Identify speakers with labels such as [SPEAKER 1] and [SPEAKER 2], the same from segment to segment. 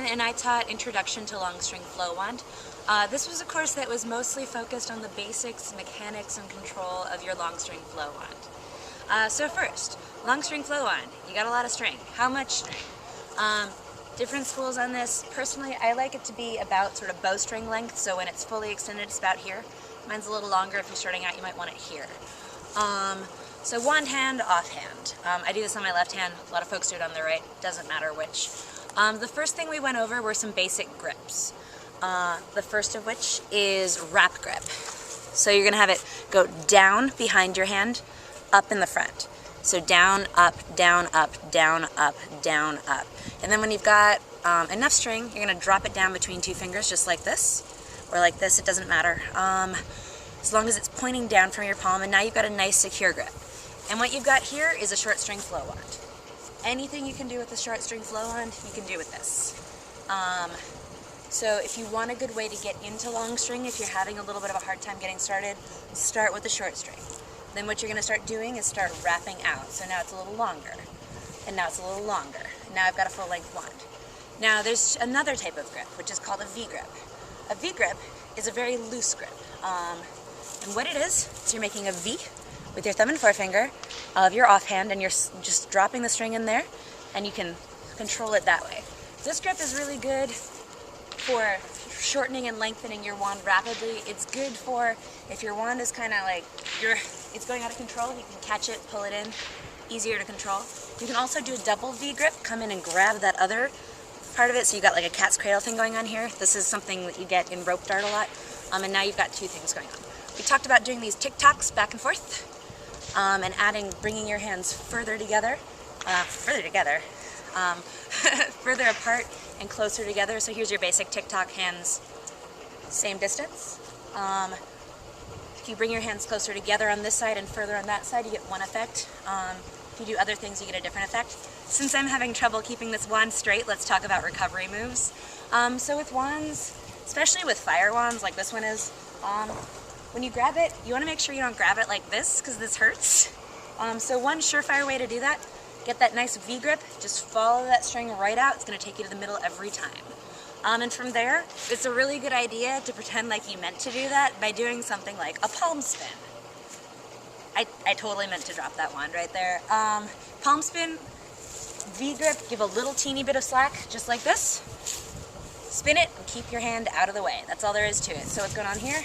[SPEAKER 1] and I taught Introduction to Long String Flow Wand. This was a course that was mostly focused on the basics, mechanics, and control of your long string flow wand. So first, long string flow wand. You got a lot of string. How much string? Different schools on this. Personally, I like it to be about sort of bowstring length, so when it's fully extended, it's about here. Mine's a little longer. If you're starting out, you might want it here. So wand hand, off hand. I do this on my left hand. A lot of folks do it on their right. Doesn't matter which. The first thing we went over were some basic grips. The first of which is wrap grip. So you're going to have it go down behind your hand, up in the front. So down, up, down, up, down, up, down, up. And then when you've got enough string, you're going to drop it down between two fingers just like this, or like this, it doesn't matter. As long as it's pointing down from your palm, and now you've got a nice secure grip. And what you've got here is a short string flow wand. Anything you can do with the short string flow wand, you can do with this. So if you want a good way to get into long string, if you're having a little bit of a hard time getting started, start with the short string. Then what you're going to start doing is start wrapping out. So now it's a little longer, and now it's a little longer. Now I've got a full length wand. Now there's another type of grip, which is called a V grip. A V grip is a very loose grip. And what it is you're making a V with your thumb and forefinger of your offhand, and you're just dropping the string in there, and you can control it that way. This grip is really good for shortening and lengthening your wand rapidly. It's good for if your wand is kind of like it's going out of control, you can catch it, pull it in, easier to control. You can also do a double V grip, come in and grab that other part of it, so you got like a cat's cradle thing going on here. This is something that you get in rope dart a lot, and now you've got two things going on. We talked about doing these tick-tocks back and forth, and bringing your hands further together, further apart and closer together. So here's your basic tick-tock hands, same distance. If you bring your hands closer together on this side and further on that side, you get one effect. If you do other things, you get a different effect. Since I'm having trouble keeping this wand straight, let's talk about recovery moves. So with wands, especially with fire wands like this one is, when you grab it, you want to make sure you don't grab it like this, because this hurts. So one surefire way to do that, get that nice V grip, just follow that string right out. It's going to take you to the middle every time. And from there, it's a really good idea to pretend like you meant to do that by doing something like a palm spin. I totally meant to drop that wand right there. Palm spin, V grip, give a little teeny bit of slack, just like this. Spin it and keep your hand out of the way. That's all there is to it. So what's going on here?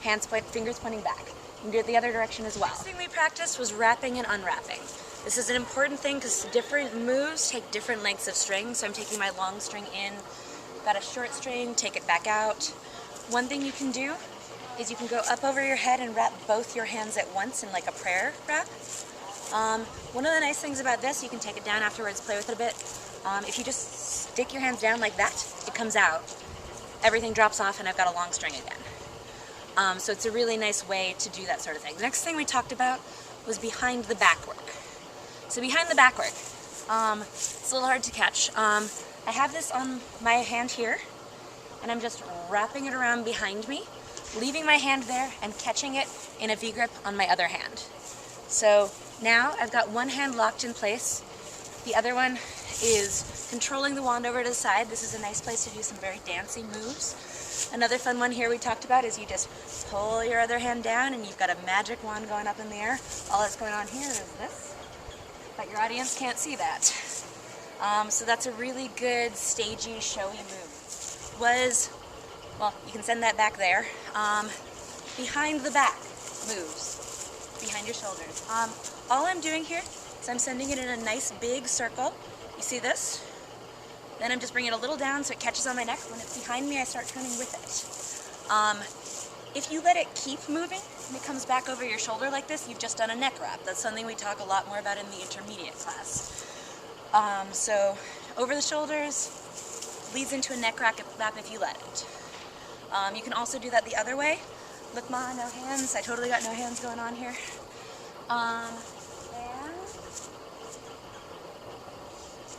[SPEAKER 1] Fingers pointing back. You can do it the other direction as well. The next thing we practiced was wrapping and unwrapping. This is an important thing because different moves take different lengths of string. So I'm taking my long string in, got a short string, take it back out. One thing you can do is you can go up over your head and wrap both your hands at once in like a prayer wrap. One of the nice things about this, you can take it down afterwards, play with it a bit. If you just stick your hands down like that, it comes out. Everything drops off and I've got a long string again. So it's a really nice way to do that sort of thing. The next thing we talked about was behind the back work. So behind the back work, it's a little hard to catch. I have this on my hand here, and I'm just wrapping it around behind me, leaving my hand there and catching it in a V grip on my other hand. So now I've got one hand locked in place. The other one is controlling the wand over to the side. This is a nice place to do some very dancey moves. Another fun one here we talked about is you just pull your other hand down and you've got a magic wand going up in the air. All that's going on here is this, but your audience can't see that. So that's a really good, stagey, showy move. Well, you can send that back there. Behind the back moves, behind your shoulders. All I'm doing here is I'm sending it in a nice big circle. You see this? Then I'm just bringing it a little down so it catches on my neck. When it's behind me, I start turning with it. If you let it keep moving and it comes back over your shoulder like this, you've just done a neck wrap. That's something we talk a lot more about in the intermediate class. So over the shoulders leads into a neck wrap if you let it. You can also do that the other way. Look, Ma, no hands. I totally got no hands going on here.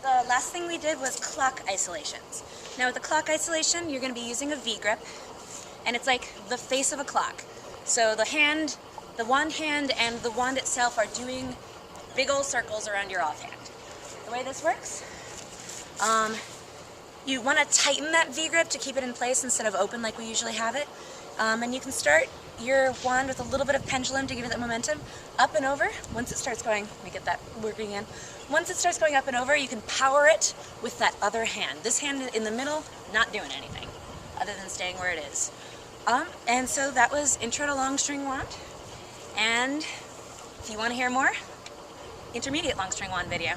[SPEAKER 1] The last thing we did was clock isolations. Now with the clock isolation, you're going to be using a V grip, and it's like the face of a clock. So the wand hand and the wand itself are doing big old circles around your offhand. The way this works, You want to tighten that V-grip to keep it in place instead of open like we usually have it. And you can start your wand with a little bit of pendulum to give it that momentum, up and over. Once it starts going, let me get that working in. Once it starts going up and over, you can power it with that other hand. This hand in the middle, not doing anything other than staying where it is. And so that was Intro to Long String Wand. And if you want to hear more, intermediate long string wand video.